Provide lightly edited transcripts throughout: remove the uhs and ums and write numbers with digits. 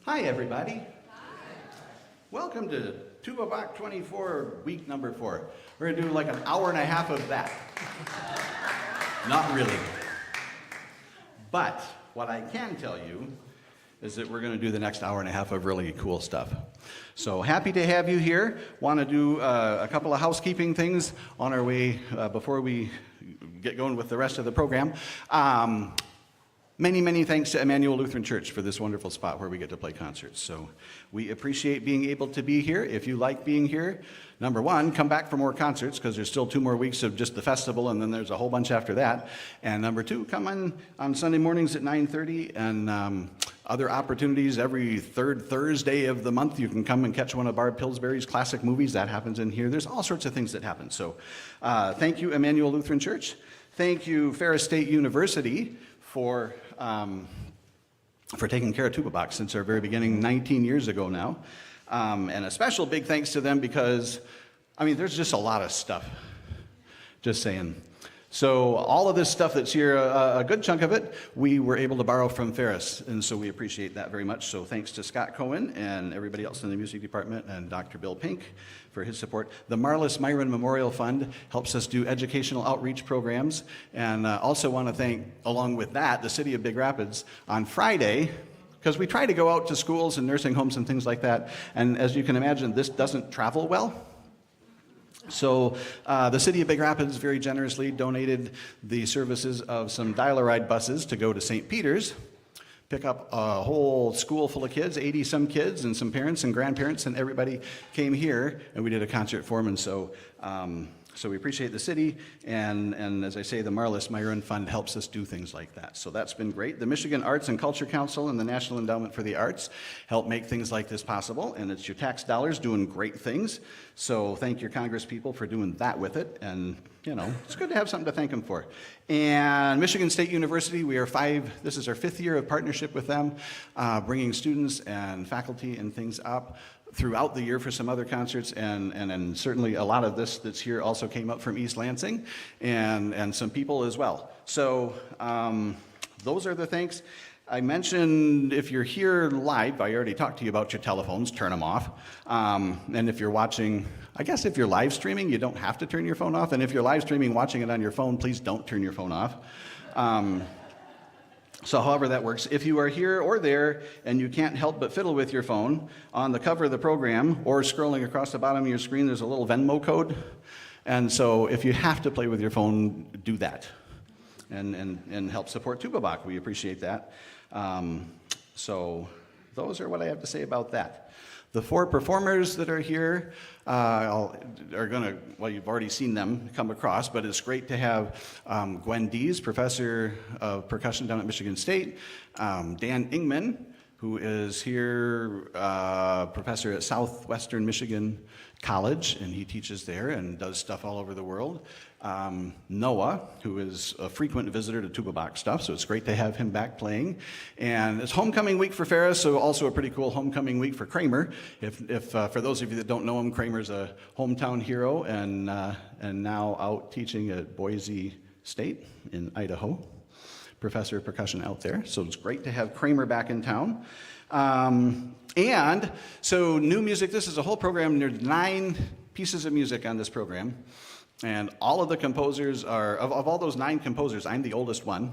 Hi, everybody. Hi. Welcome to Tuba Bach 24, week number 4. We're going to do like an hour and a half of that. Not really. But what I can tell you is that we're going to do the next hour and a half of really cool stuff. So happy to have you here. Want to do a couple of housekeeping things on our way before we get going with the rest of the program. Many, many thanks to Emmanuel Lutheran Church for this wonderful spot where we get to play concerts. So we appreciate being able to be here. If you like being here, number one, come back for more concerts because there's still 2 more weeks of just the festival and then there's a whole bunch after that. And number two, come on Sunday mornings at 9:30 and other opportunities every third Thursday of the month. You can come and catch one of Barb Pillsbury's classic movies. That happens in here. There's all sorts of things that happen. So thank you, Emmanuel Lutheran Church. Thank you, Ferris State University, for taking care of Tuba Bach since our very beginning 19 years ago now. And a special big thanks to them because, I mean, there's just a lot of stuff, just saying. So all of this stuff that's here, a good chunk of it, we were able to borrow from Ferris, and so we appreciate that very much. So thanks to Scott Cohen and everybody else in the music department and Dr. Bill Pink for his support. The Marlis Myron Memorial Fund helps us do educational outreach programs, and also want to thank, along with that, the City of Big Rapids. On Friday, because we try to go out to schools and nursing homes and things like that, and as you can imagine, this doesn't travel well. So the City of Big Rapids very generously donated the services of some dial-a-ride buses to go to St. Peter's, pick up a whole school full of kids, 80-some kids, and some parents and grandparents, and everybody came here, and we did a concert for them. And so we appreciate the city, and as I say, the Marlis Myron Fund helps us do things like that. So that's been great. The Michigan Arts and Culture Council and the National Endowment for the Arts help make things like this possible, and it's your tax dollars doing great things. So thank your Congress people for doing that with it, and you know, it's good to have something to thank them for. And Michigan State University, this is our 5th year of partnership with them, bringing students and faculty and things up throughout the year for some other concerts, and certainly a lot of this that's here also came up from East Lansing, and some people as well. So those are the thanks. I mentioned if you're here live, I already talked to you about your telephones, turn them off. And if you're watching, I guess if you're live streaming, you don't have to turn your phone off. And if you're live streaming, watching it on your phone, please don't turn your phone off. So however that works, if you are here or there and you can't help but fiddle with your phone, on the cover of the program or scrolling across the bottom of your screen, there's a little Venmo code. And so if you have to play with your phone, do that and help support Tuba Bach. We appreciate that. So those are what I have to say about that. The 4 performers that are here are going to, well, you've already seen them come across, but it's great to have Dease, professor of percussion down at Michigan State, Dan Ingman, who is here, professor at Southwestern Michigan College, and he teaches there and does stuff all over the world. Noah, who is a frequent visitor to Tuba Bach stuff, so it's great to have him back playing. And it's homecoming week for Ferris, so also a pretty cool homecoming week for Kramer. If for those of you that don't know him, Kramer's a hometown hero and now out teaching at Boise State in Idaho. Professor of percussion out there, so it's great to have Kramer back in town. And so new music, this is a whole program. There's 9 pieces of music on this program. And all of the composers are, of all those 9 composers, I'm the oldest one.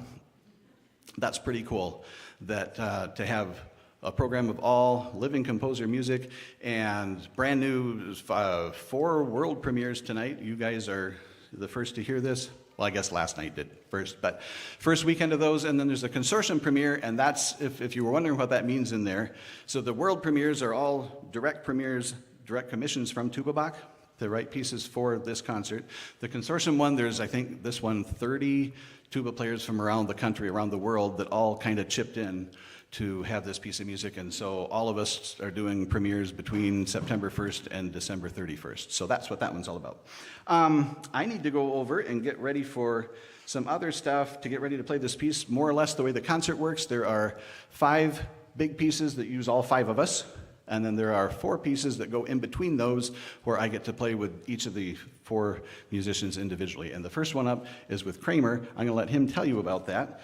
That's pretty cool, that to have a program of all living composer music and brand new 4 world premieres tonight. You guys are the first to hear this. Well, I guess last night did first, but first weekend of those, and then there's a consortium premiere, and that's, if you were wondering what that means in there. So the world premieres are all direct premieres, direct commissions from Tuba Bach to write pieces for this concert. The consortium one, there's, I think, this one, 30 tuba players from around the country, around the world, that all kind of chipped in to have this piece of music, and so all of us are doing premieres between September 1st and December 31st. So that's what that one's all about. I need to go over and get ready for some other stuff to get ready to play this piece. More or less the way the concert works, there are 5 big pieces that use all 5 of us, and then there are 4 pieces that go in between those where I get to play with each of the 4 musicians individually. And the first one up is with Kramer. I'm going to let him tell you about that.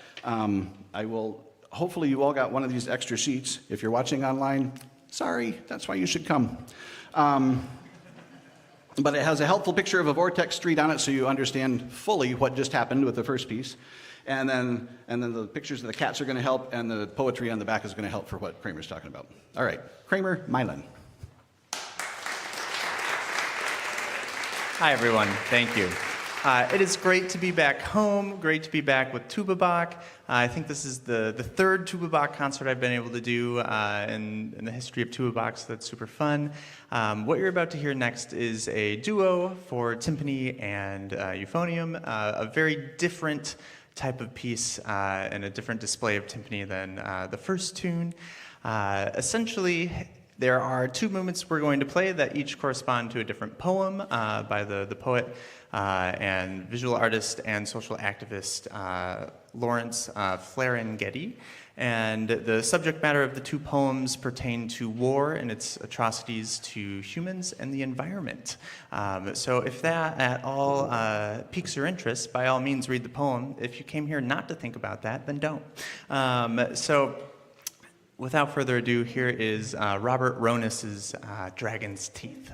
Hopefully you all got one of these extra sheets. If you're watching online, sorry, that's why you should come. But it has a helpful picture of a vortex street on it so you understand fully what just happened with the first piece. And then the pictures of the cats are going to help, and the poetry on the back is going to help for what Kramer's talking about. All right, Kramer Milan. Hi, everyone. Thank you. It is great to be back home, great to be back with Tuba Bach. I think this is the 3rd Tuba Bach concert I've been able to do in the history of Tuba Bach, so that's super fun. What you're about to hear next is a duo for timpani and euphonium, a very different type of piece and a different display of timpani than the first tune. Essentially, there are 2 movements we're going to play that each correspond to a different poem by the poet and visual artist and social activist Lawrence Ferlinghetti. And the subject matter of the 2 poems pertain to war and its atrocities to humans and the environment. So if that at all piques your interest, by all means read the poem. If you came here not to think about that, then don't. So without further ado, here is Robert Ronis's Dragon's Teeth.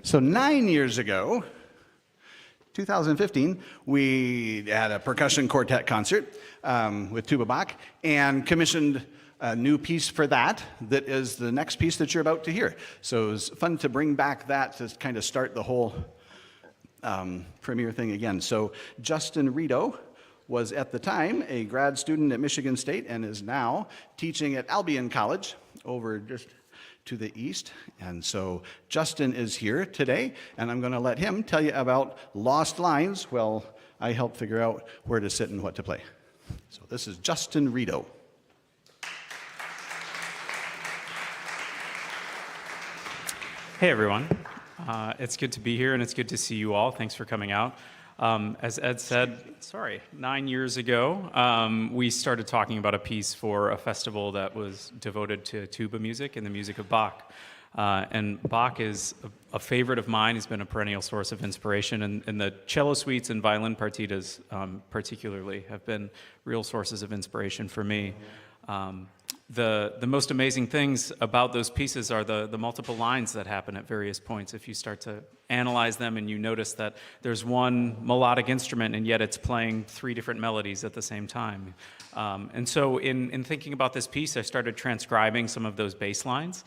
So 9 years ago, 2015, we had a percussion quartet concert with Tuba Bach and commissioned a new piece for that is the next piece that you're about to hear. So it was fun to bring back that to kind of start the whole premiere thing again. So Justin Rito was at the time a grad student at Michigan State and is now teaching at Albion College over just to the east. And so Justin is here today, and I'm going to let him tell you about Lost Lines. Well, I helped figure out where to sit and what to play. So this is Justin Rito. Hey everyone, it's good to be here and it's good to see you all. Thanks for coming out. As Ed said, 9 years ago, we started talking about a piece for a festival that was devoted to tuba music and the music of Bach. And Bach is a favorite of mine. He's been a perennial source of inspiration, and the cello suites and violin partitas particularly have been real sources of inspiration for me. The most amazing things about those pieces are the multiple lines that happen at various points. If you start to analyze them and you notice that there's one melodic instrument and yet it's playing three different melodies at the same time. And so in thinking about this piece, I started transcribing some of those bass lines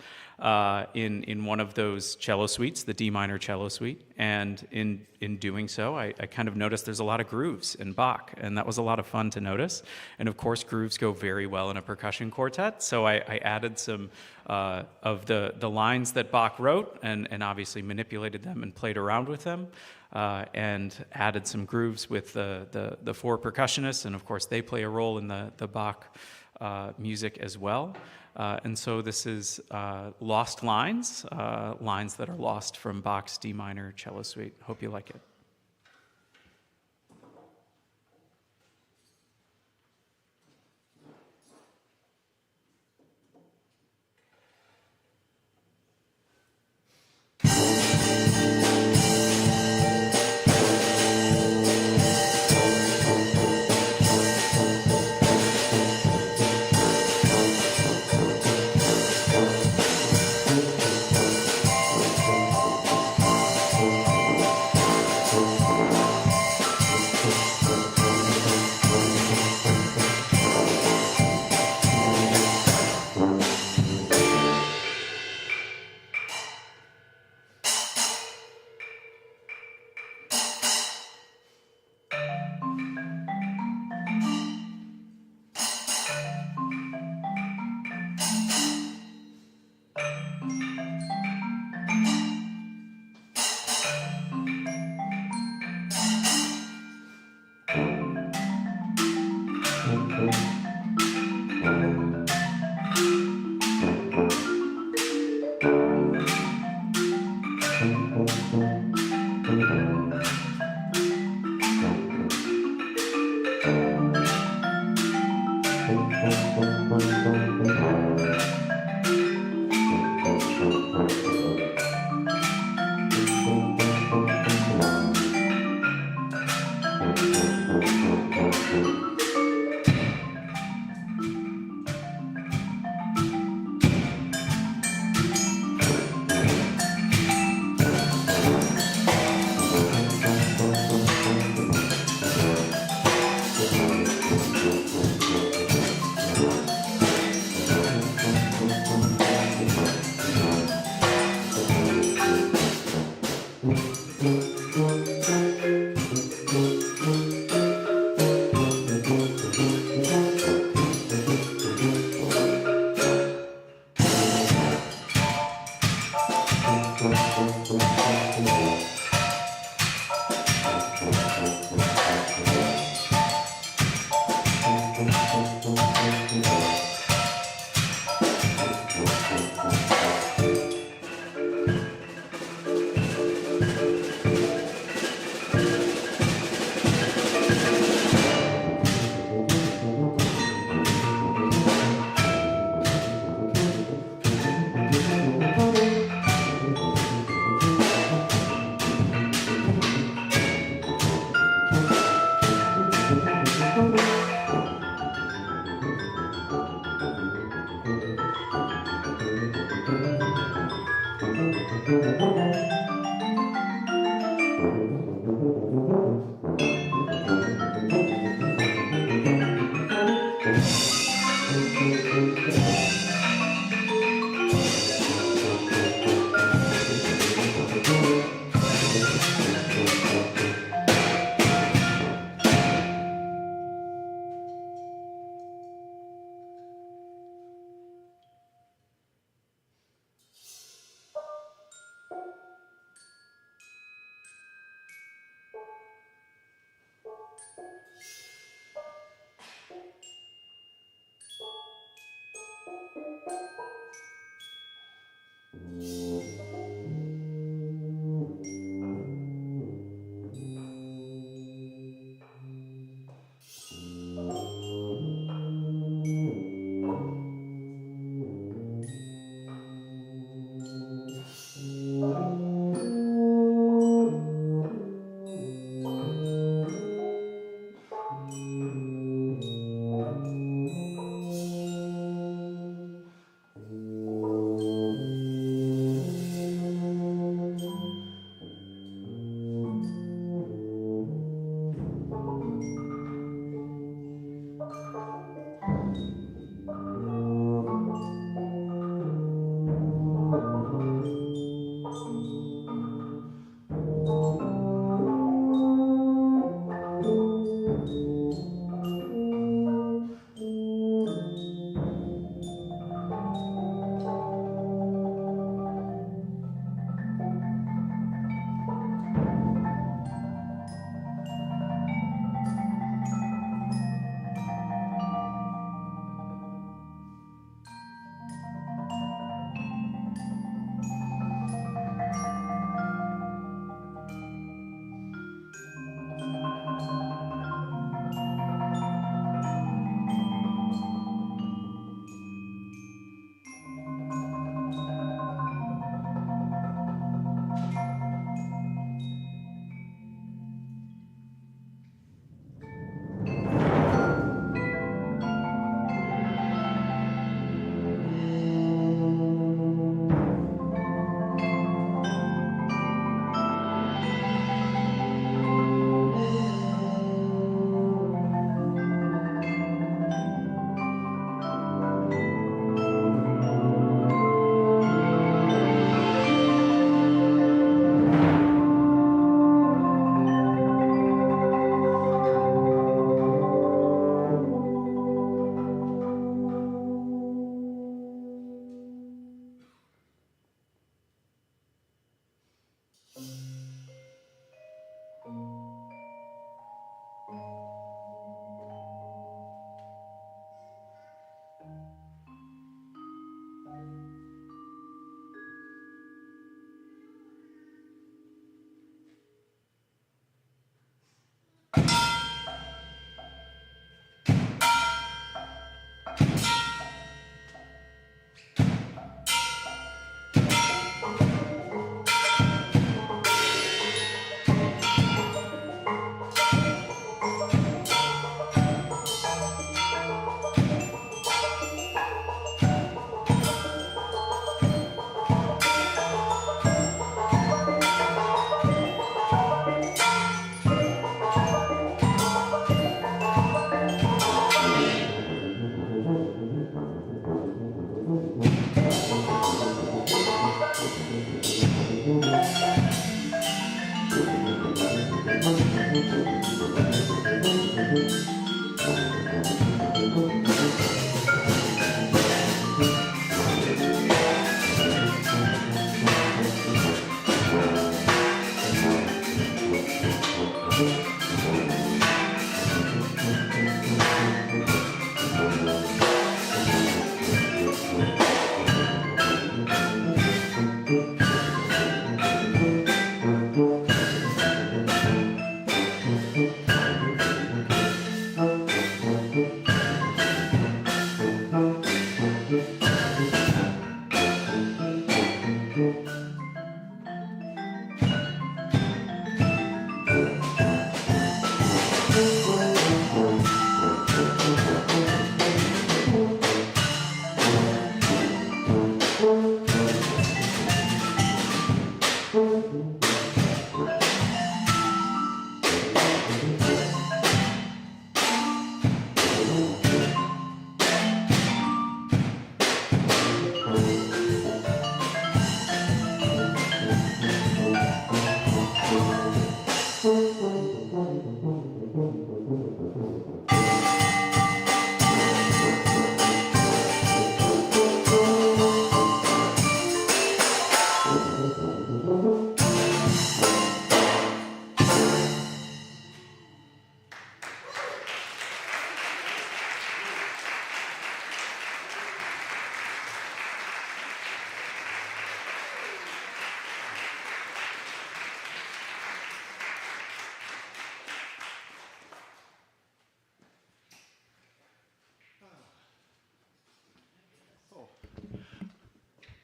in one of those cello suites, the D minor cello suite. And in doing so, I kind of noticed there's a lot of grooves in Bach, and that was a lot of fun to notice. And of course, grooves go very well in a percussion quartet, so I added some of the lines that Bach wrote and obviously manipulated them and played around with them. And added some grooves with the four percussionists, and of course they play a role in the Bach music as well. And so this is Lost Lines, lines that are lost from Bach's D minor cello suite. Hope you like it.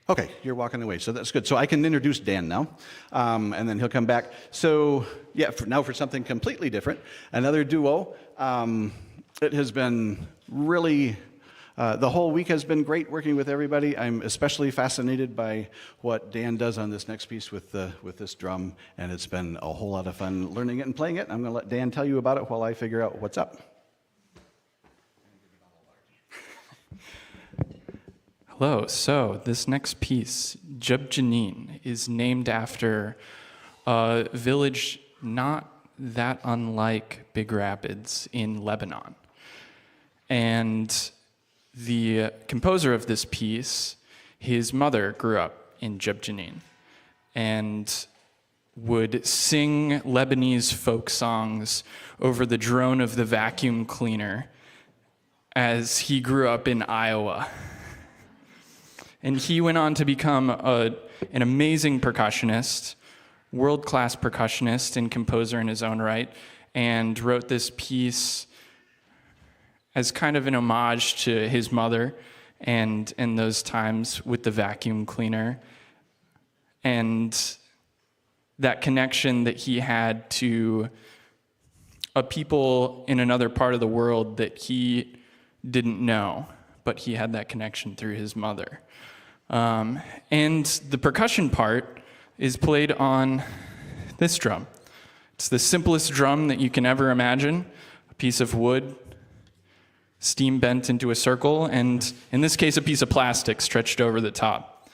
Okay, you're walking away, so that's good. So I can introduce Dan now, and then he'll come back. So yeah, now for something completely different, another duo. It has been really, the whole week has been great working with everybody. I'm especially fascinated by what Dan does on this next piece with this drum, and it's been a whole lot of fun learning it and playing it. I'm going to let Dan tell you about it while I figure out what's up. Hello, so this next piece, Jub is named after a village not that unlike Big Rapids in Lebanon. And the composer of this piece, his mother grew up in Jub and would sing Lebanese folk songs over the drone of the vacuum cleaner as he grew up in Iowa. And he went on to become an amazing percussionist, world-class percussionist and composer in his own right, and wrote this piece as kind of an homage to his mother and in those times with the vacuum cleaner, and that connection that he had to a people in another part of the world that he didn't know, but he had that connection through his mother. And the percussion part is played on this drum. It's the simplest drum that you can ever imagine, a piece of wood, steam bent into a circle, and in this case, a piece of plastic stretched over the top.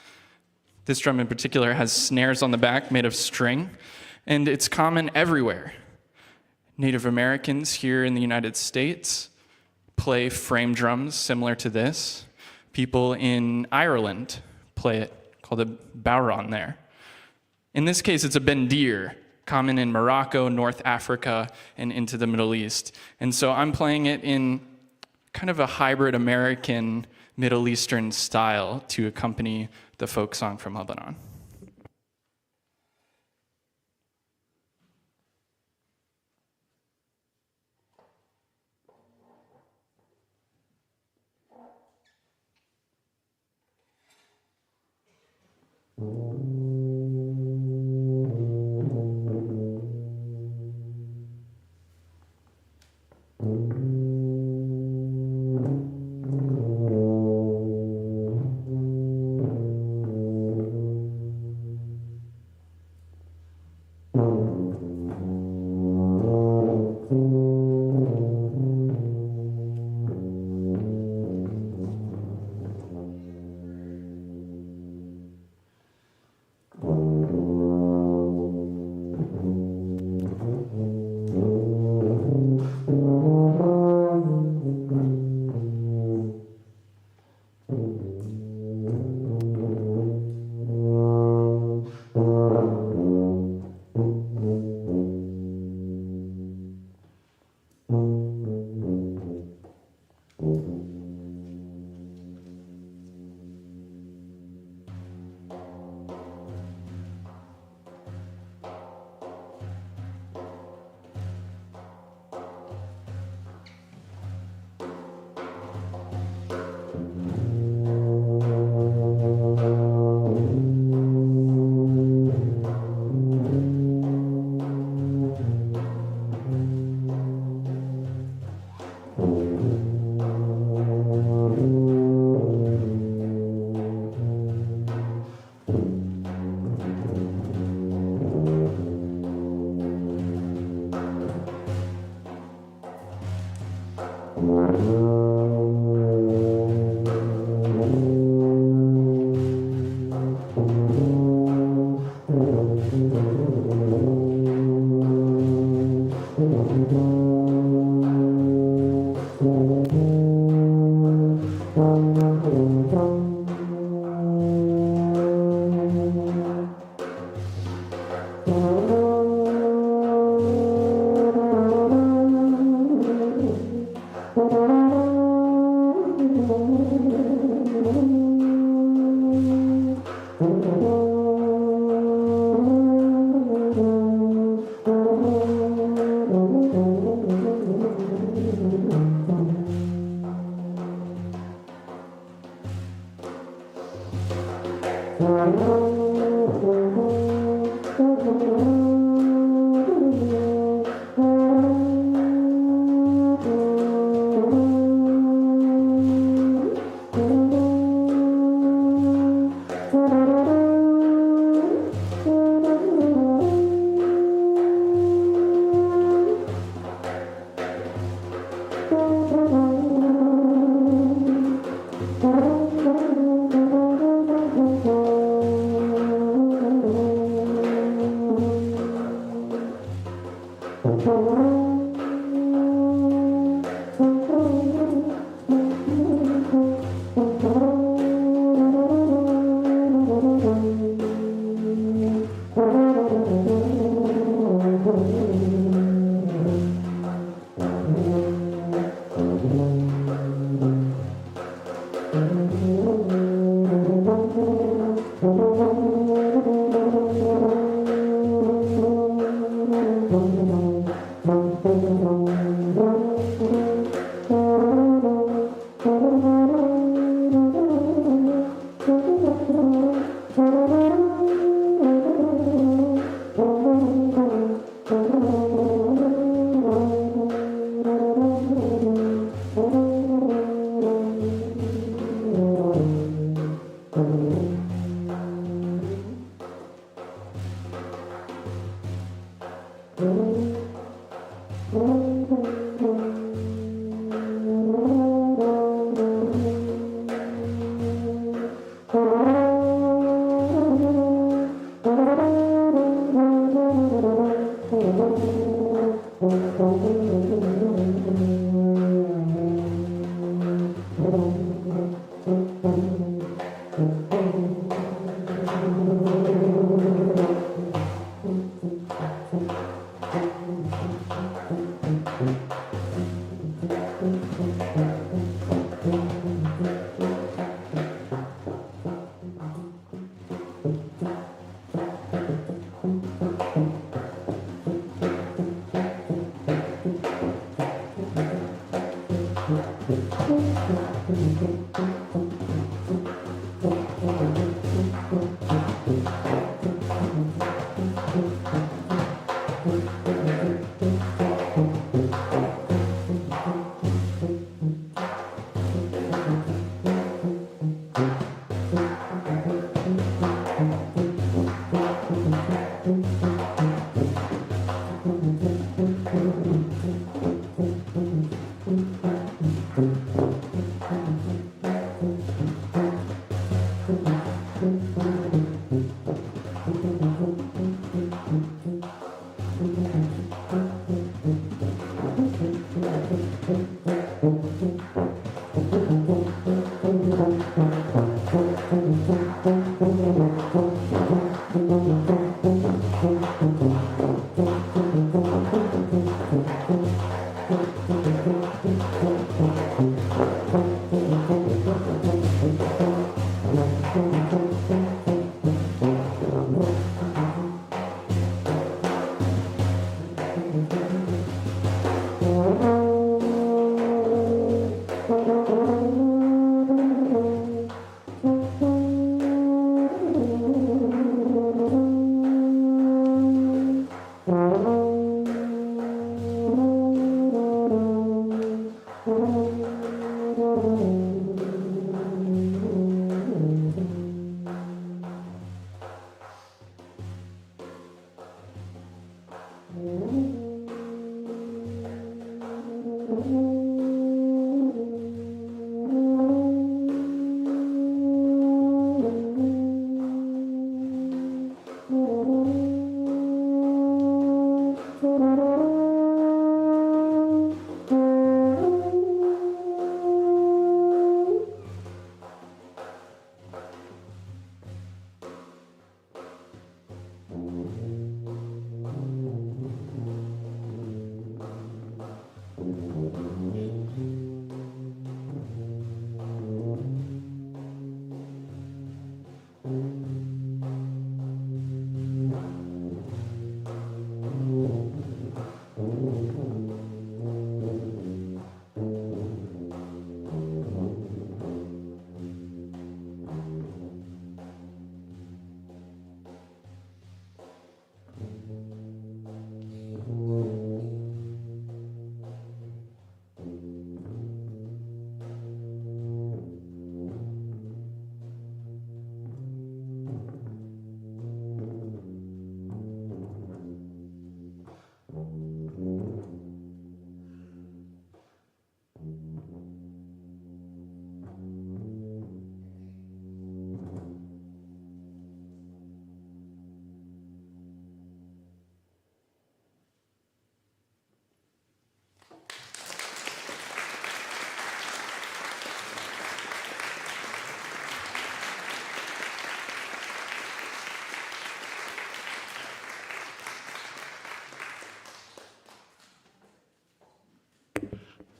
This drum in particular has snares on the back made of string, and it's common everywhere. Native Americans here in the United States play frame drums similar to this. People in Ireland play it, called a bowron there. In this case, it's a bendir, common in Morocco, North Africa, and into the Middle East. And so I'm playing it in kind of a hybrid American Middle Eastern style to accompany the folk song from Lebanon.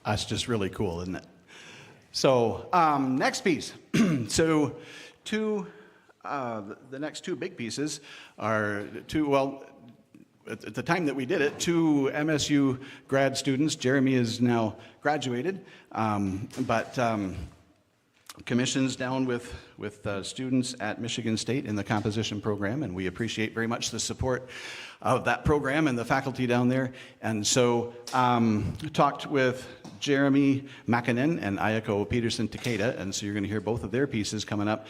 That's just really cool, isn't it? So next piece. So the next two big pieces are at the time that we did it, two MSU grad students. Jeremy is now graduated, but commissions down with students at Michigan State in the composition program, and we appreciate very much the support of that program and the faculty down there. And so talked with Jeremy Makinen and Ayako Peterson Takeda, and so you're going to hear both of their pieces coming up.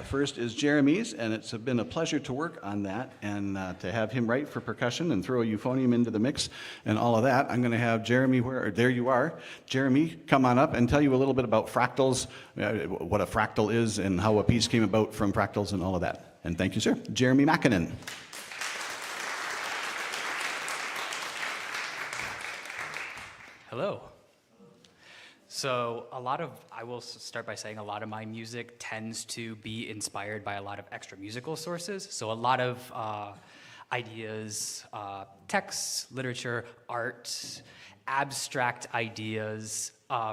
First is Jeremy's, and it's been a pleasure to work on that and to have him write for percussion and throw a euphonium into the mix and all of that. I'm going to have Jeremy, there you are. Jeremy, come on up and tell you a little bit about fractals, what a fractal is and how a piece came about from fractals and all of that. And thank you, sir. Jeremy Makinen. Hello. So I will start by saying a lot of my music tends to be inspired by a lot of extra musical sources. So a lot of ideas, texts, literature, art, abstract ideas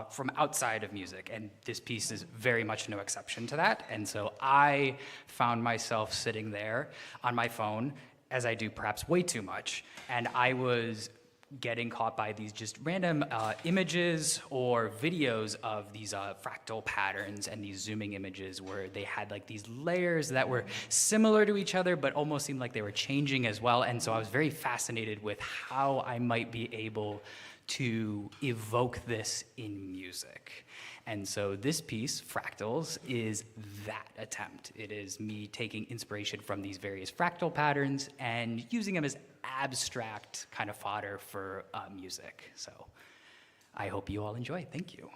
from outside of music. And this piece is very much no exception to that. And so I found myself sitting there on my phone, as I do perhaps way too much, and I was getting caught by these just random images or videos of these fractal patterns and these zooming images where they had like these layers that were similar to each other but almost seemed like they were changing as well. And so I was very fascinated with how I might be able to evoke this in music. And so this piece, Fractals, is that attempt. It is me taking inspiration from these various fractal patterns and using them as abstract kind of fodder for music. So I hope you all enjoy. Thank you.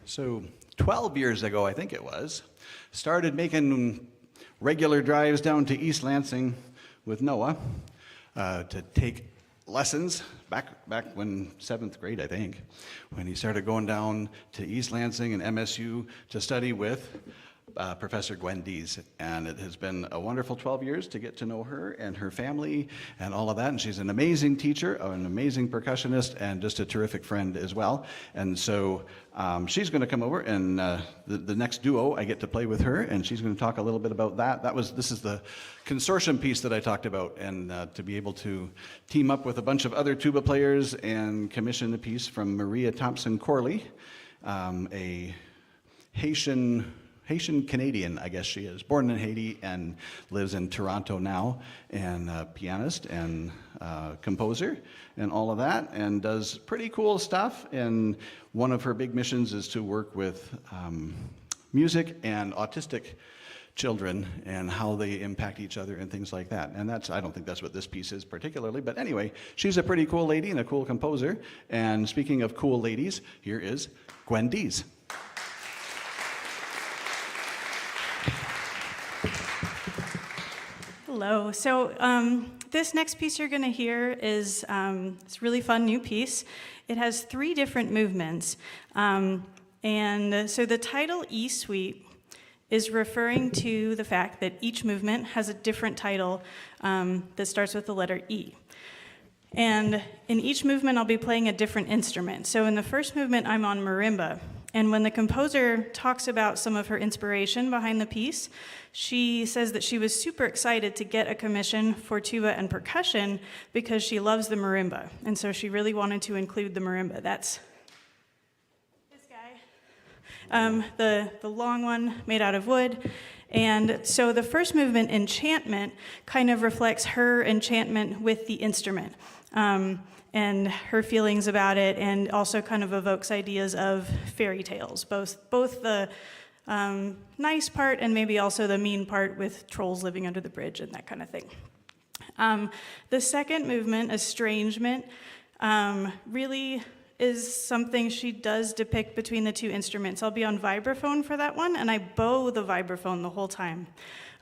So 12 years ago, I think it was, started making regular drives down to East Lansing with Noah to take lessons back when 7th grade, I think, when he started going down to East Lansing and MSU to study with Professor Dease. And it has been a wonderful 12 years to get to know her and her family and all of that. And she's an amazing teacher, an amazing percussionist, and just a terrific friend as well. And so she's going to come over, and the next duo I get to play with her, and she's going to talk a little bit about that. This is the consortium piece that I talked about, and to be able to team up with a bunch of other tuba players and commission a piece from Maria Thompson Corley, a Haitian Canadian, I guess she is, born in Haiti and lives in Toronto now, and a pianist and composer and all of that, and does pretty cool stuff. And one of her big missions is to work with music and autistic children and how they impact each other and things like that. And I don't think that's what this piece is particularly, but anyway, she's a pretty cool lady and a cool composer. And speaking of cool ladies, here is Dease. Hello. So this next piece you're going to hear is it's a really fun new piece. It has 3 different movements. And so the title E Suite is referring to the fact that each movement has a different title that starts with the letter E. And in each movement, I'll be playing a different instrument. So in the first movement, I'm on marimba. And when the composer talks about some of her inspiration behind the piece, she says that she was super excited to get a commission for tuba and percussion because she loves the marimba. And so she really wanted to include the marimba. That's this guy, the long one made out of wood. And so the first movement, Enchantment, kind of reflects her enchantment with the instrument. And her feelings about it, and also kind of evokes ideas of fairy tales, both the nice part and maybe also the mean part with trolls living under the bridge and that kind of thing. The second movement, Estrangement, really is something she does depict between the 2 instruments. I'll be on vibraphone for that one, and I bow the vibraphone the whole time.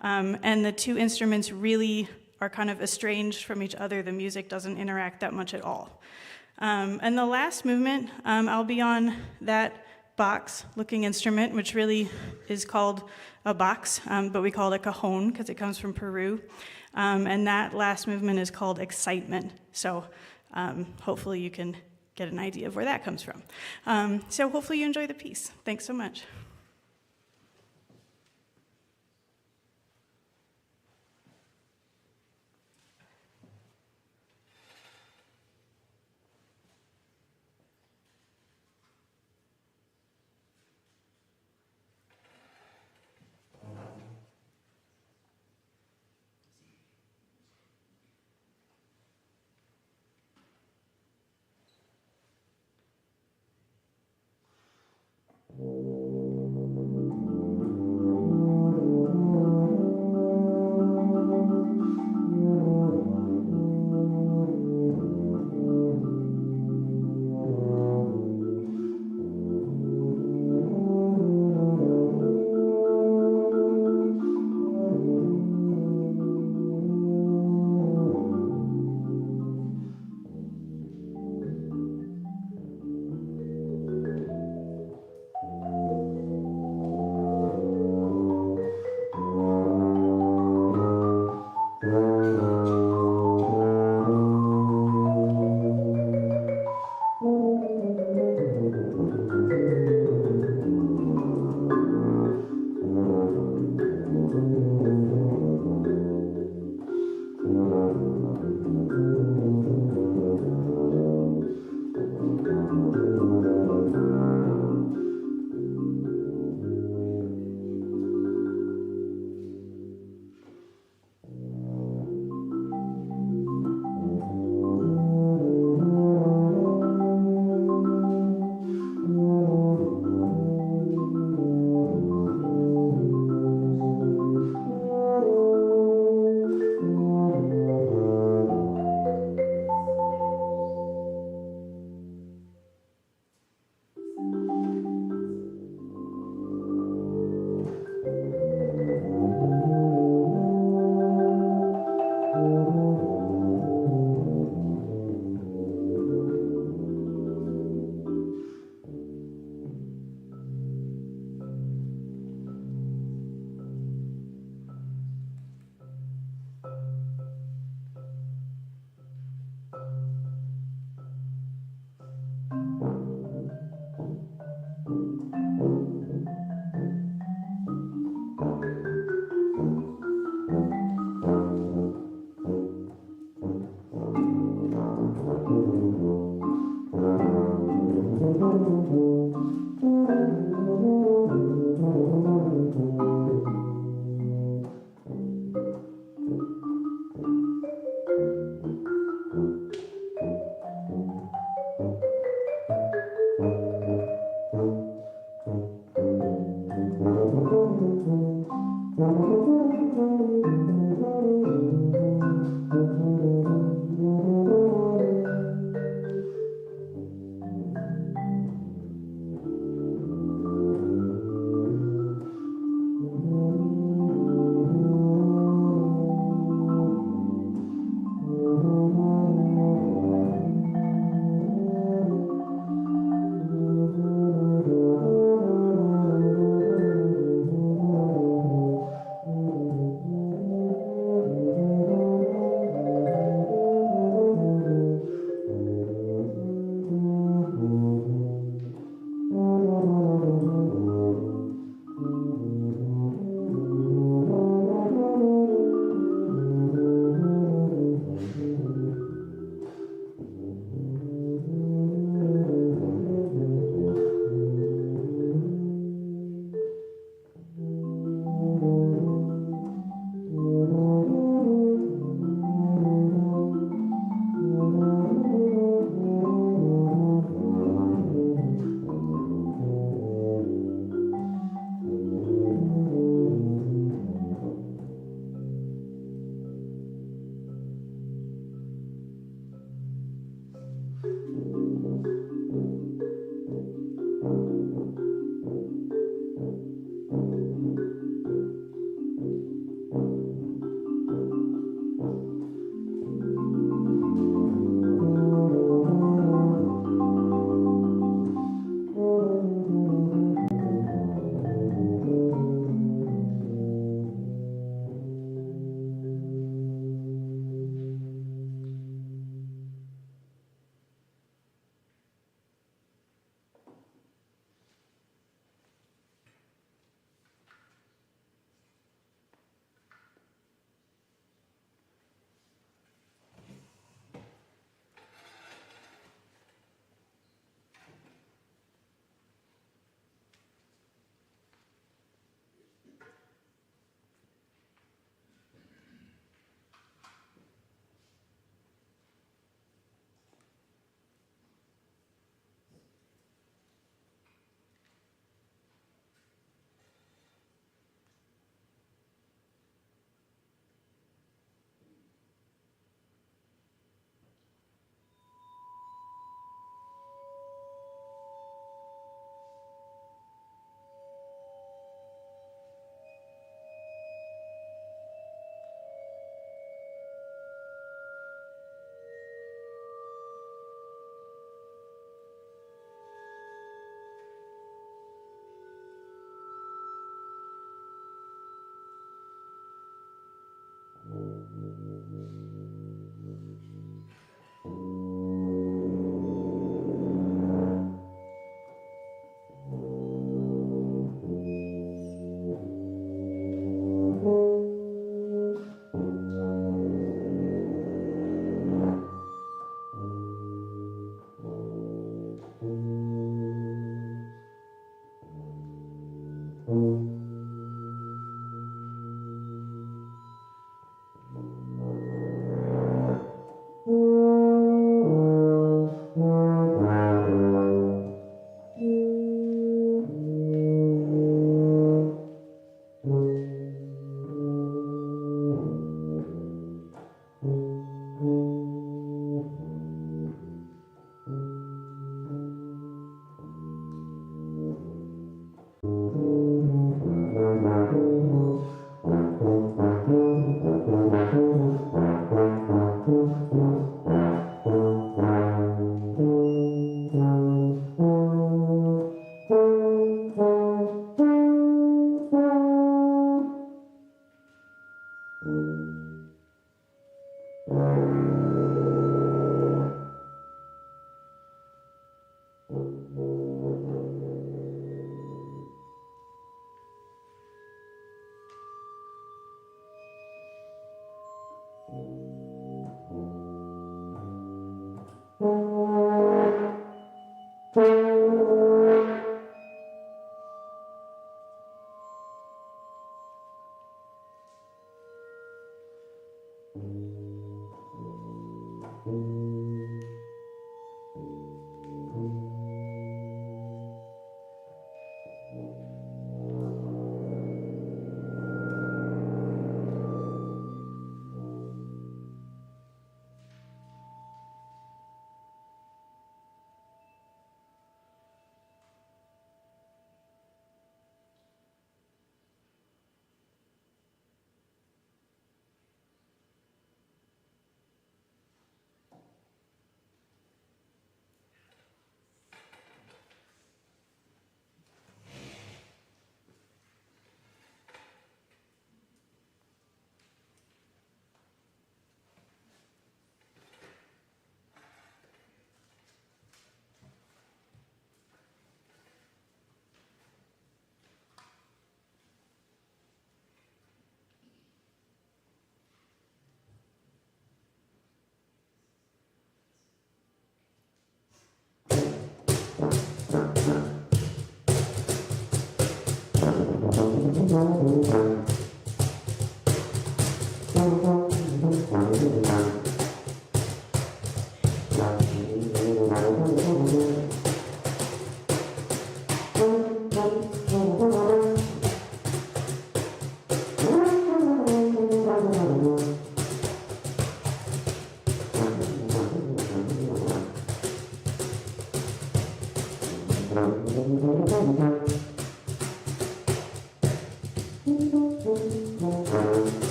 And the 2 instruments really are kind of estranged from each other. The music doesn't interact that much at all. And the last movement, I'll be on that box-looking instrument, which really is called a box, but we call it a cajon because it comes from Peru. And that last movement is called Excitement. So hopefully you can get an idea of where that comes from. So hopefully you enjoy the piece. Thanks so much.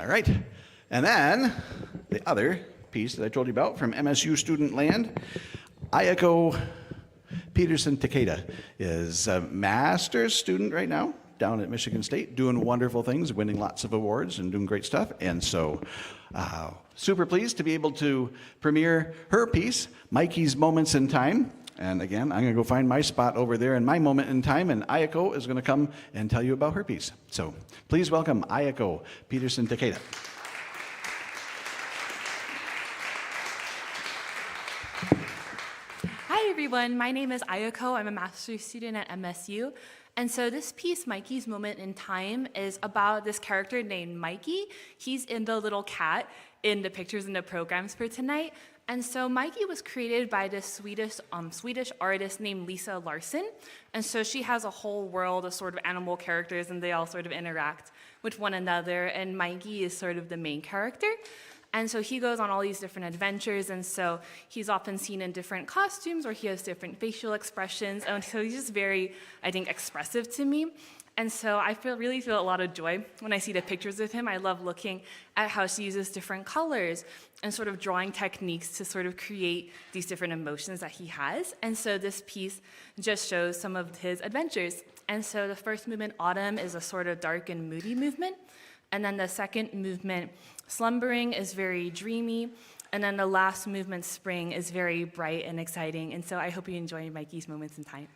All right. And then the other piece that I told you about from MSU Student Land, Ayako Peterson Takeda is a master's student right now down at Michigan State, doing wonderful things, winning lots of awards and doing great stuff. And so, super pleased to be able to premiere her piece, Mikey's Moments in Time. And again, I'm going to go find my spot over there in my moment in time, and Ayako is going to come and tell you about her piece. So please welcome Ayako Peterson Takeda. Hi everyone, my name is Ayako. I'm a master's student at MSU. And so this piece, Mikey's Moment in Time, is about this character named Mikey. He's in the little cat in the pictures in the programs for tonight. And so Mikey was created by this Swedish artist named Lisa Larson. And so she has a whole world of sort of animal characters, and they all sort of interact with one another. And Mikey is sort of the main character. And so he goes on all these different adventures, and so he's often seen in different costumes, or he has different facial expressions, and so he's just very, I think, expressive to me. And so I really feel a lot of joy when I see the pictures of him. I love looking at how she uses different colors and sort of drawing techniques to sort of create these different emotions that he has. And so this piece just shows some of his adventures. And so the first movement, Autumn, is a sort of dark and moody movement. And then the second movement, Slumbering, is very dreamy. And then the last movement, Spring, is very bright and exciting. And so I hope you enjoy Mikey's Moments in Time.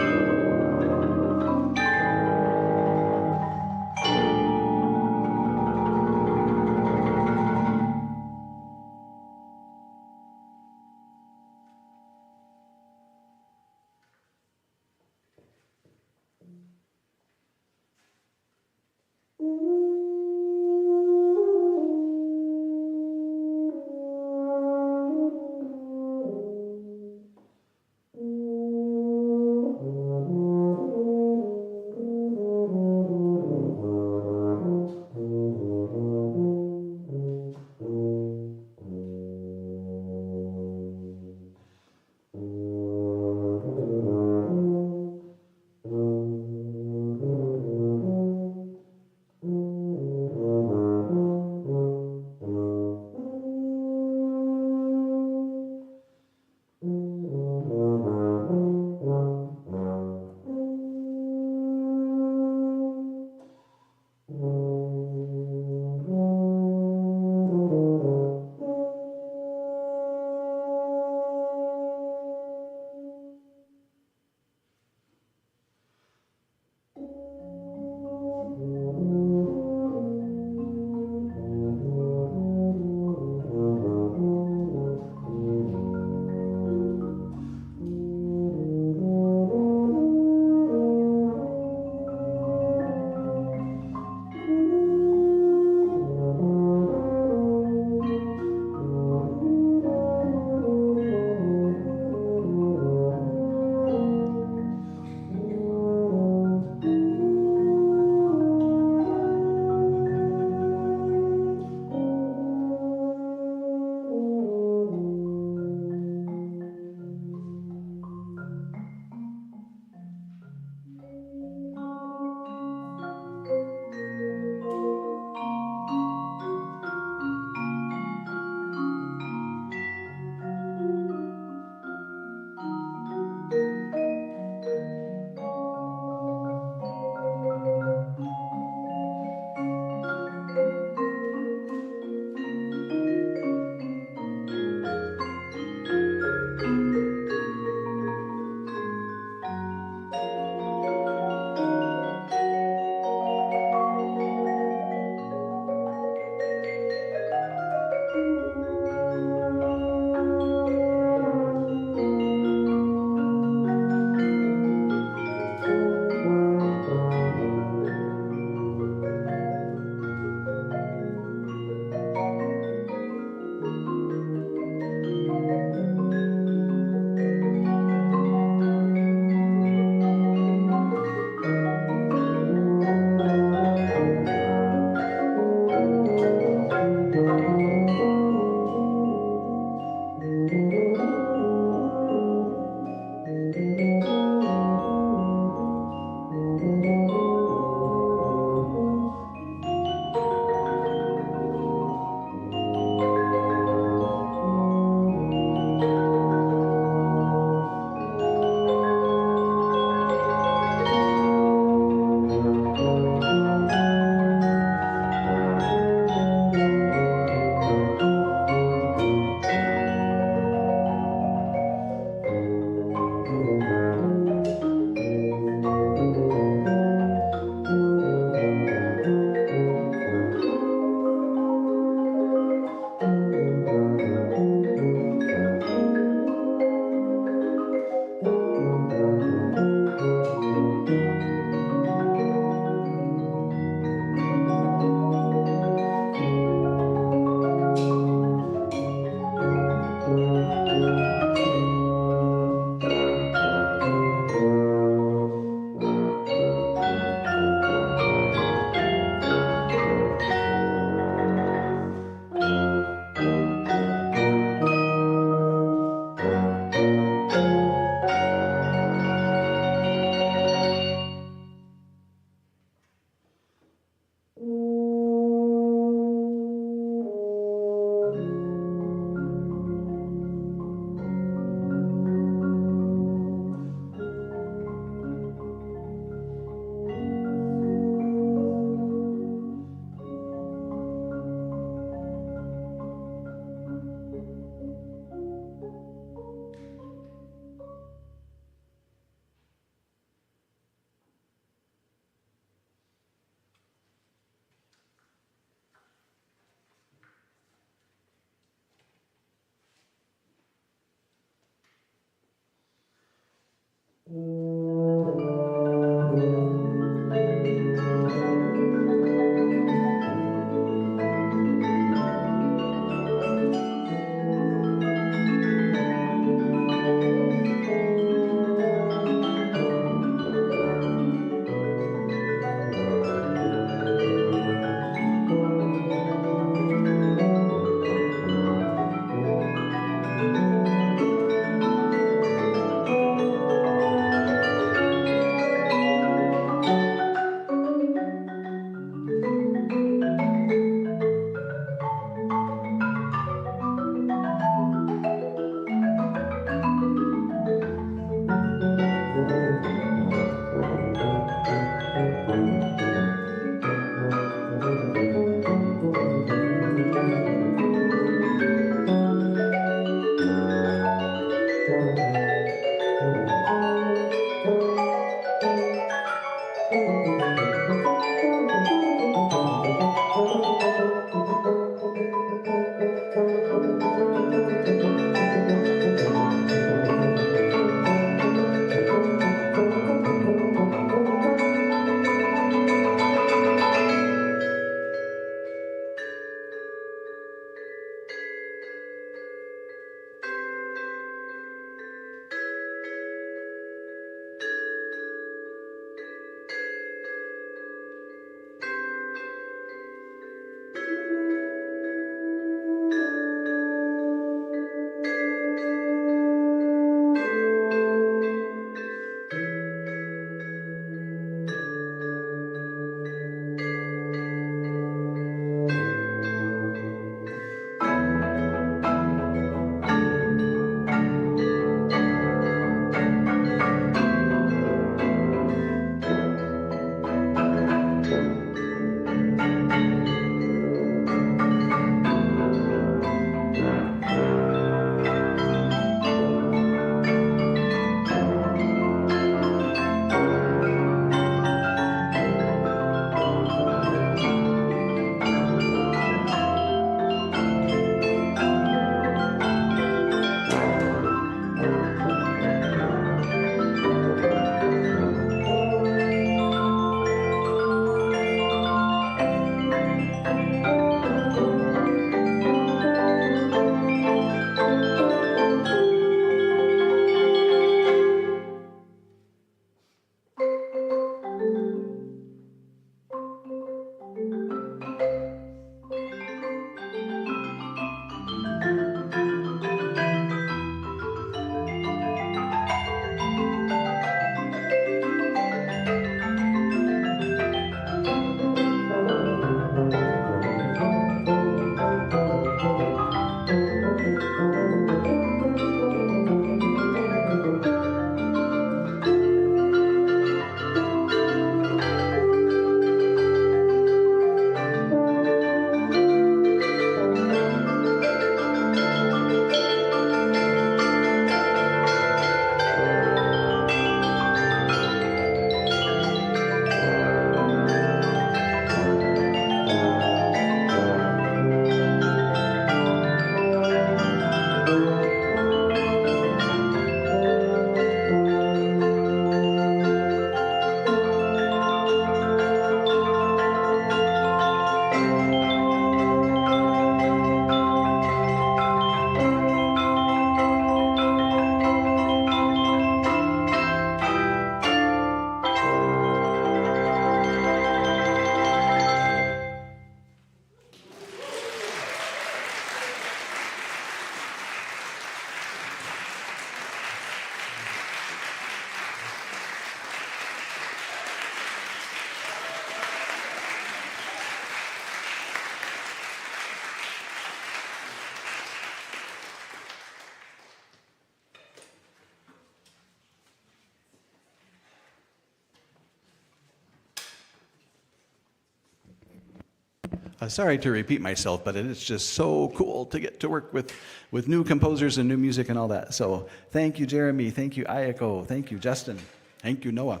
sorry to repeat myself, but it is just so cool to get to work with new composers and new music and all that. So thank you, Jeremy. Thank you, Ayako. Thank you, Justin. Thank you, Noah.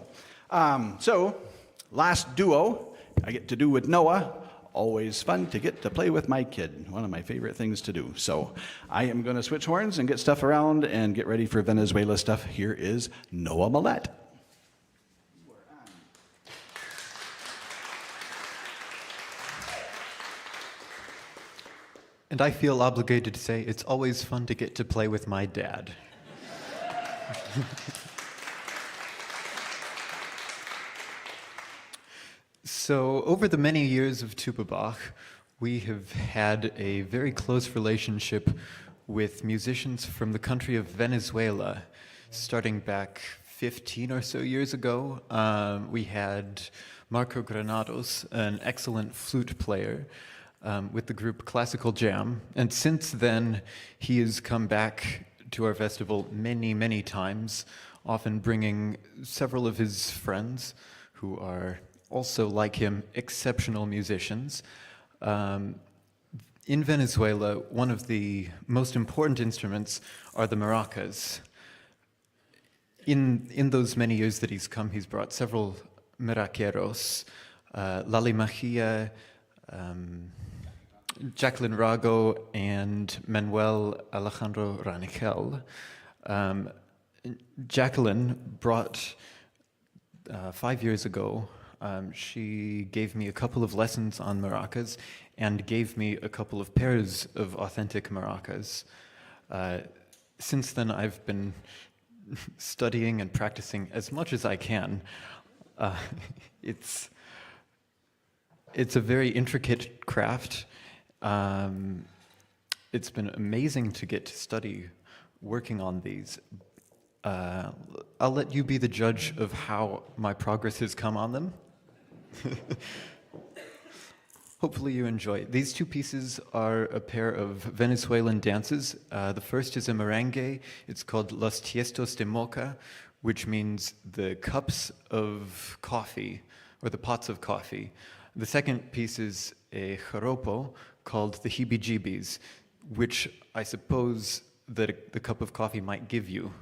So last duo I get to do with Noah. Always fun to get to play with my kid. One of my favorite things to do. So I am going to switch horns and get stuff around and get ready for Venezuela stuff. Here is Noah Mallett. And I feel obligated to say it's always fun to get to play with my dad. So over the many years of Tuba Bach, we have had a very close relationship with musicians from the country of Venezuela. Starting back 15 or so years ago, we had Marco Granados, an excellent flute player, with the group Classical Jam. And since then, he has come back to our festival many, many times, often bringing several of his friends who are also, like him, exceptional musicians. In Venezuela, one of the most important instruments are the maracas. In those many years that he's come, he's brought several maraqueros, Lali Mejia, Jacqueline Rago, and Manuel Alejandro Rangel. Jacqueline brought 5 years ago. She gave me a couple of lessons on maracas and gave me a couple of pairs of authentic maracas. Since then, I've been studying and practicing as much as I can. It's a very intricate craft. It's been amazing to get to study working on these. I'll let you be the judge of how my progress has come on them. Hopefully you enjoy. These two pieces are a pair of Venezuelan dances. The first is a merengue. It's called Los Tiestos de Mocha, which means the cups of coffee, or the pots of coffee. The second piece is a joropo called the heebie-jeebies, which I suppose that the cup of coffee might give you.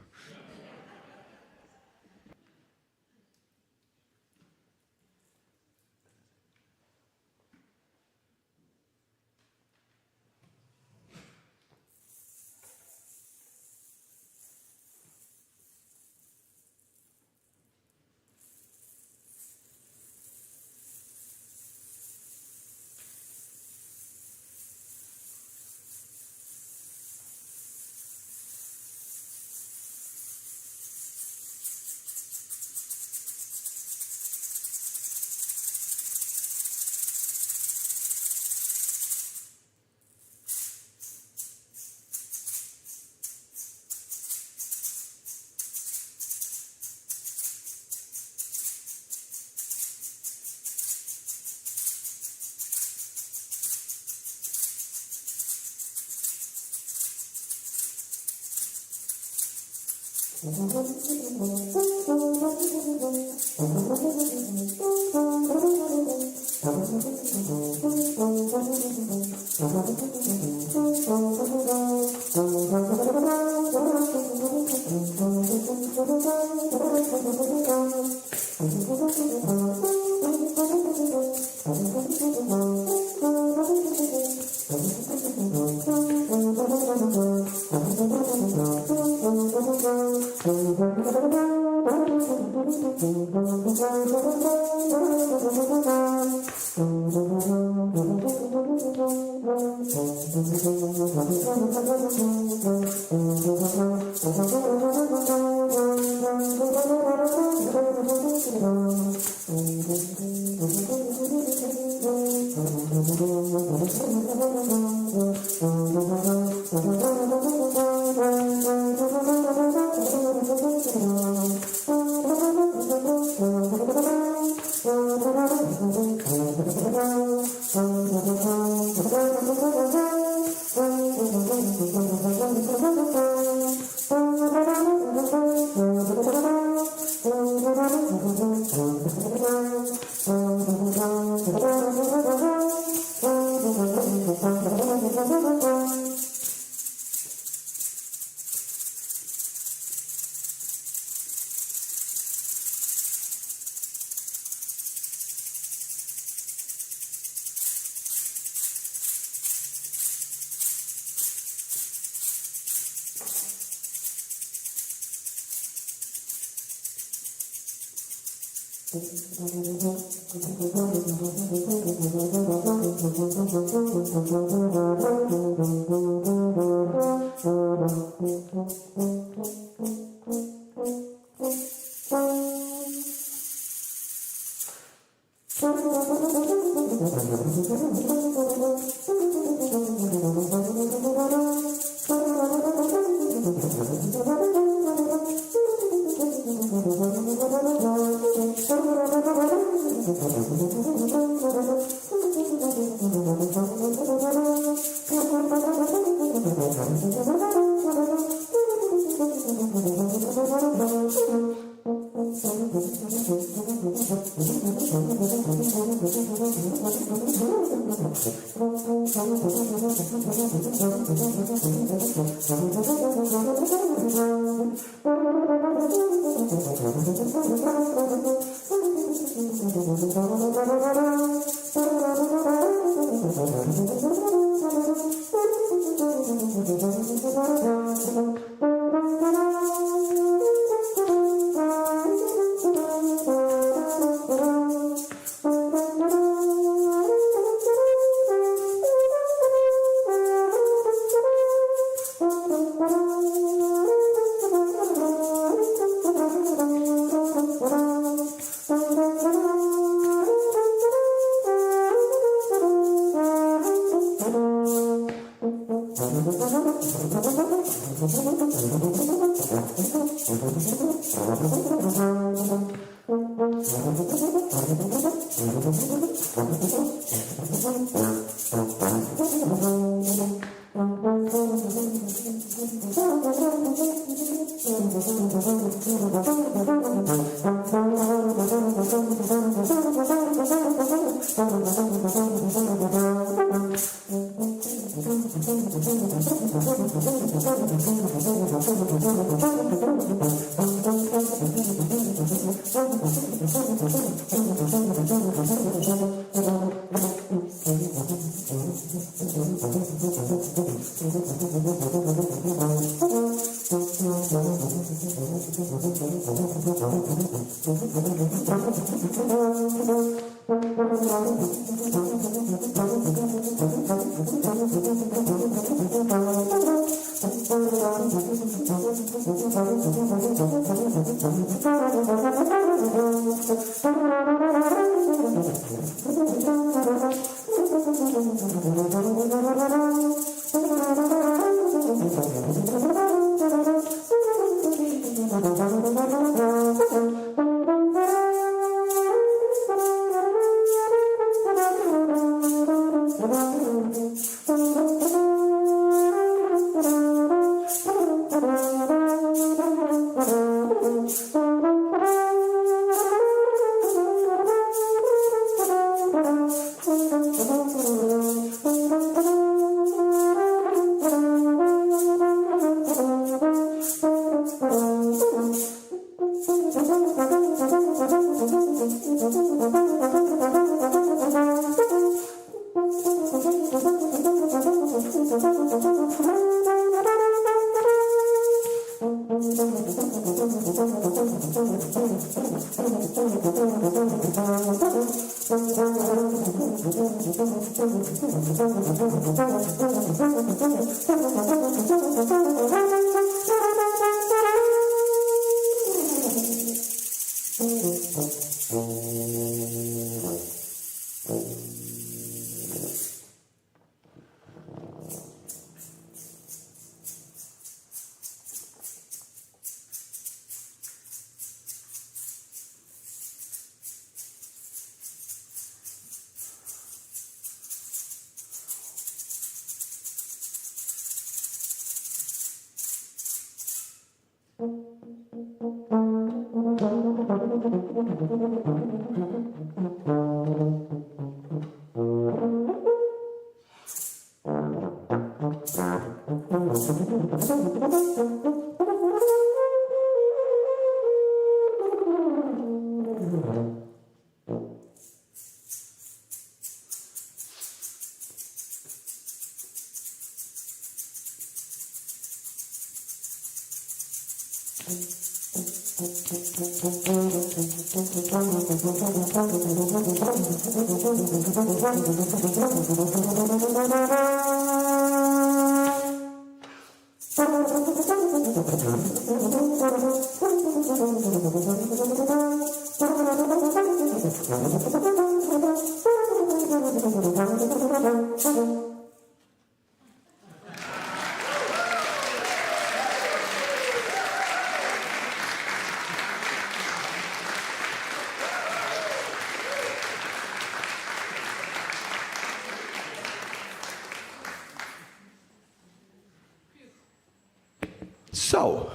So,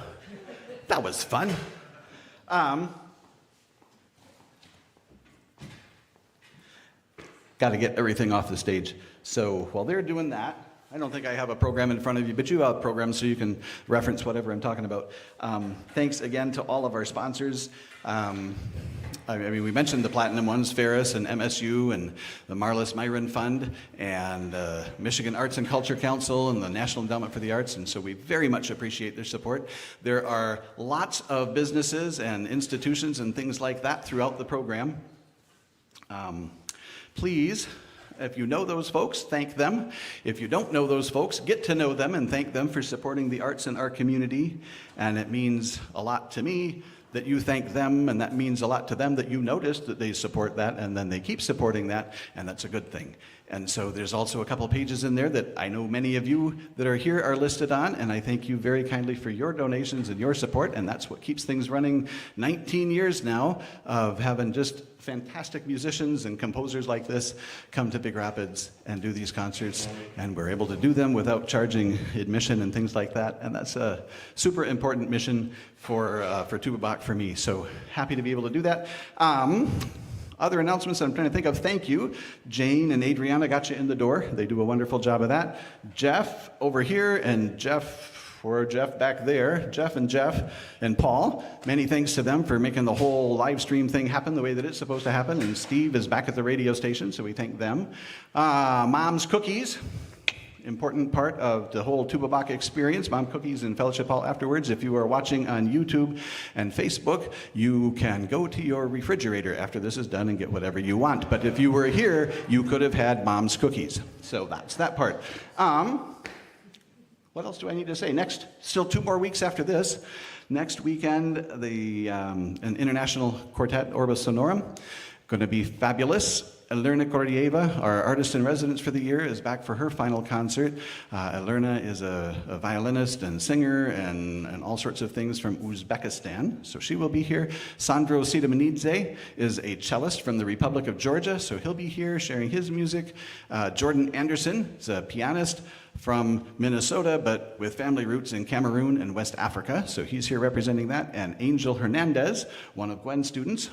that was fun. Got to get everything off the stage. So while they're doing that, I don't think I have a program in front of you, but you have a program so you can reference whatever I'm talking about. Thanks again to all of our sponsors. I mean, we mentioned the platinum ones, Ferris and MSU and the Marlis Myron Fund and Michigan Arts and Culture Council and the National Endowment for the Arts, and so we very much appreciate their support. There are lots of businesses and institutions and things like that throughout the program. Please, if you know those folks, thank them. If you don't know those folks, get to know them and thank them for supporting the arts in our community. And it means a lot to me that you thank them, and that means a lot to them that you notice that they support that, and then they keep supporting that, and that's a good thing. And so there's also a couple pages in there that I know many of you that are here are listed on, and I thank you very kindly for your donations and your support, and that's what keeps things running 19 years now of having just fantastic musicians and composers like this come to Big Rapids and do these concerts, and we're able to do them without charging admission and things like that, and that's a super important mission for Tuba Bach for me, so happy to be able to do that. Other announcements I'm trying to think of. Thank you. Jane and Adriana got you in the door. They do a wonderful job of that. Jeff over here and Jeff back there. Jeff and Paul. Many thanks to them for making the whole live stream thing happen the way that it's supposed to happen. And Steve is back at the radio station, so we thank them. Mom's Cookies. Important part of the whole Tuba Bach experience. Mom Cookies in Fellowship Hall afterwards. If you are watching on YouTube and Facebook, you can go to your refrigerator after this is done and get whatever you want. But if you were here, you could have had Mom's Cookies. So that's that part. What else do I need to say? Next, still 2 more weeks after this. Next weekend, an international quartet, Orbis Sonorum, going to be fabulous. Elena Kordieva, our artist in residence for the year, is back for her final concert. Elena is a violinist and singer and all sorts of things from Uzbekistan, so she will be here. Sandro Sidamanidze is a cellist from the Republic of Georgia, so he'll be here sharing his music. Jordan Anderson is a pianist from Minnesota, but with family roots in Cameroon and West Africa, so he's here representing that. And Angel Hernandez, one of Gwen's students,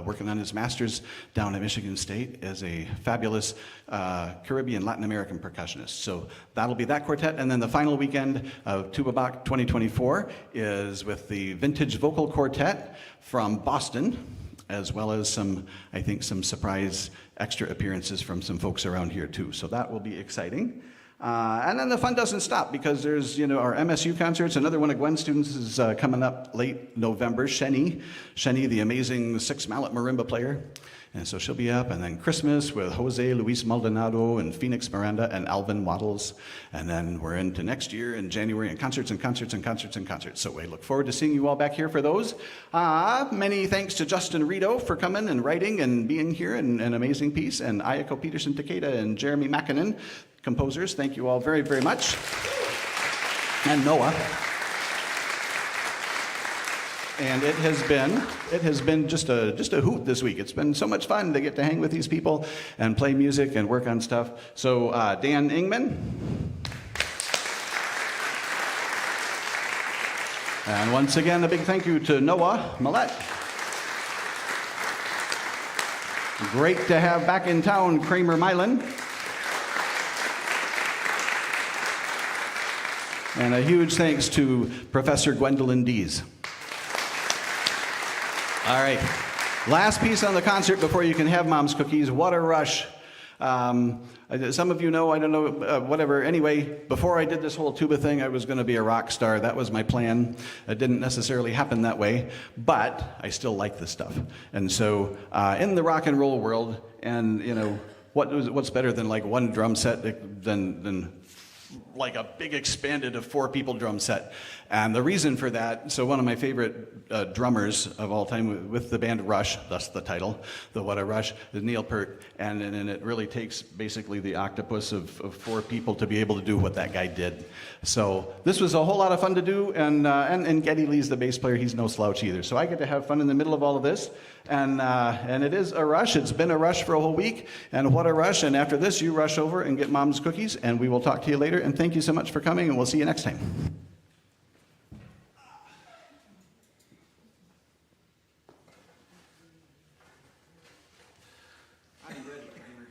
working on his master's down at Michigan State, is a fabulous Caribbean Latin American percussionist. So that'll be that quartet. And then the final weekend of Tuba Bach 2024 is with the Vintage Vocal Quartet from Boston, as well as some surprise extra appearances from some folks around here too. So that will be exciting. And then the fun doesn't stop because there's, our MSU concerts. Another one of Gwen's students is coming up late November, Sheni, the amazing 6-mallet marimba player. And so she'll be up. And then Christmas with Jose Luis Maldonado and Phoenix Miranda and Alvin Waddles. And then we're into next year in January and concerts and concerts and concerts and concerts. So we look forward to seeing you all back here for those. Many thanks to Justin Rito for coming and writing and being here, and an amazing piece. And Ayako Peterson Takeda and Jeremy Makinen, composers, thank you all very, very much. And Noah. And it has been just a hoot this week. It's been so much fun to get to hang with these people and play music and work on stuff. So Dan Ingman. And once again, a big thank you to Noah Mallett. Great to have back in town Kramer Milan. And a huge thanks to Professor Gwendolyn Dease. All right, last piece on the concert before you can have Mom's Cookies. What a rush. Some of you know, I don't know, whatever. Anyway, before I did this whole tuba thing, I was going to be a rock star. That was my plan. It didn't necessarily happen that way, but I still like this stuff. And so in the rock and roll world, and you know, what's better than like one drum set than like a big expanded of 4 people drum set. And the reason for that, so one of my favorite drummers of all time with the band Rush, thus the title, the What a Rush, is Neil Peart. And it really takes basically the octopus of 4 people to be able to do what that guy did. So this was a whole lot of fun to do, and Geddy Lee's the bass player. He's no slouch either. So I get to have fun in the middle of all of this. And it is a rush. It's been a rush for a whole week, and what a rush. And after this, you rush over and get Mom's cookies, and we will talk to you later. And thank you so much for coming, and we'll see you next time. I'm ready, Kramer.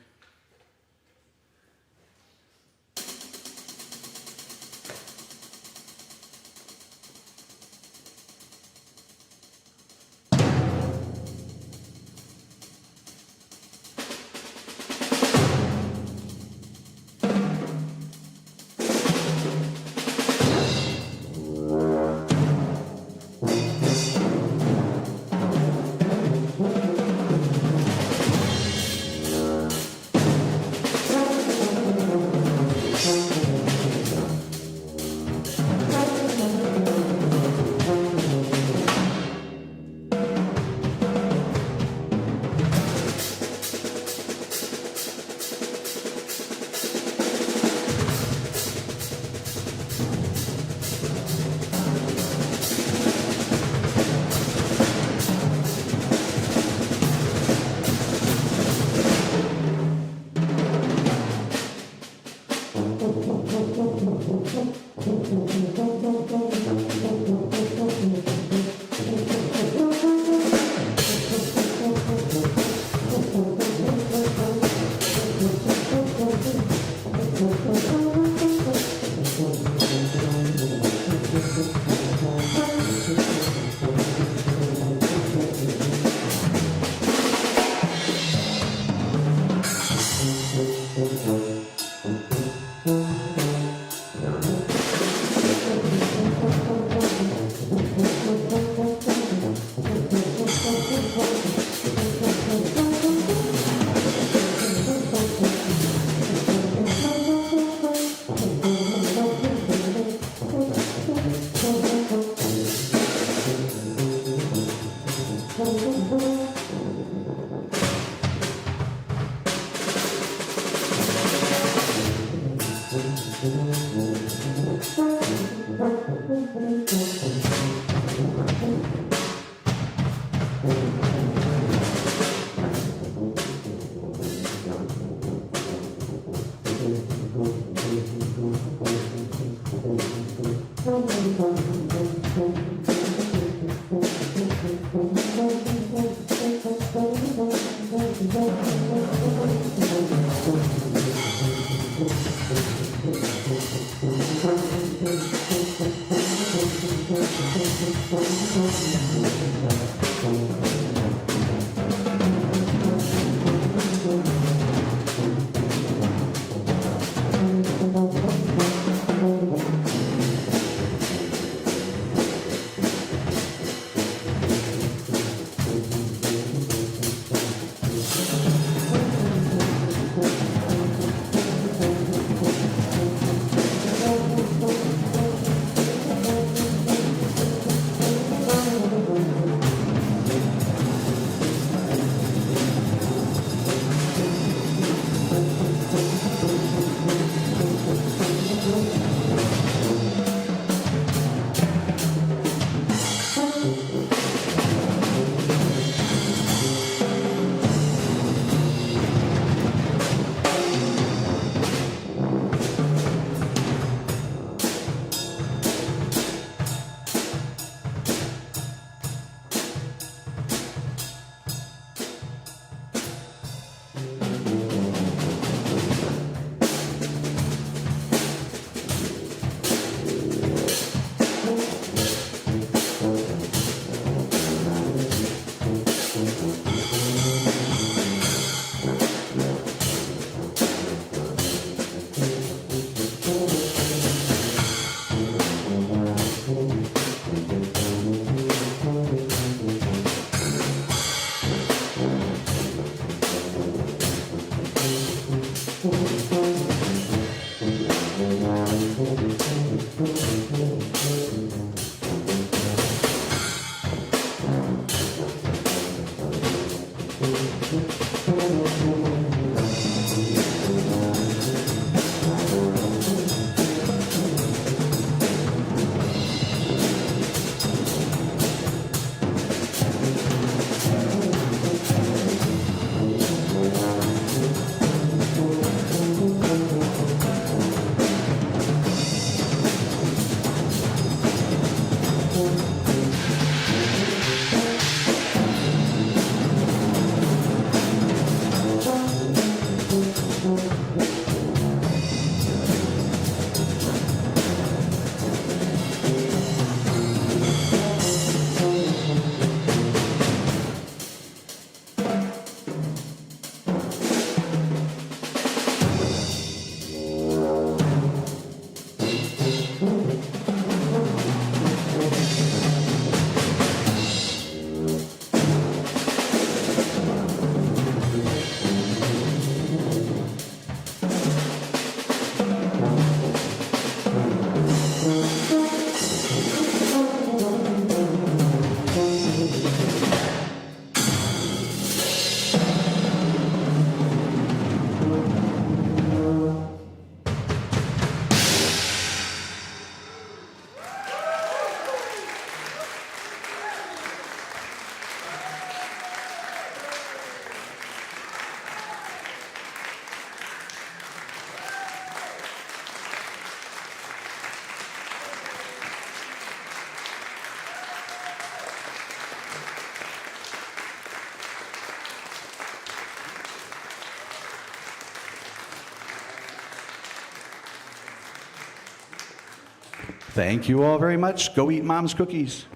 Thank you all very much. Go eat mom's cookies.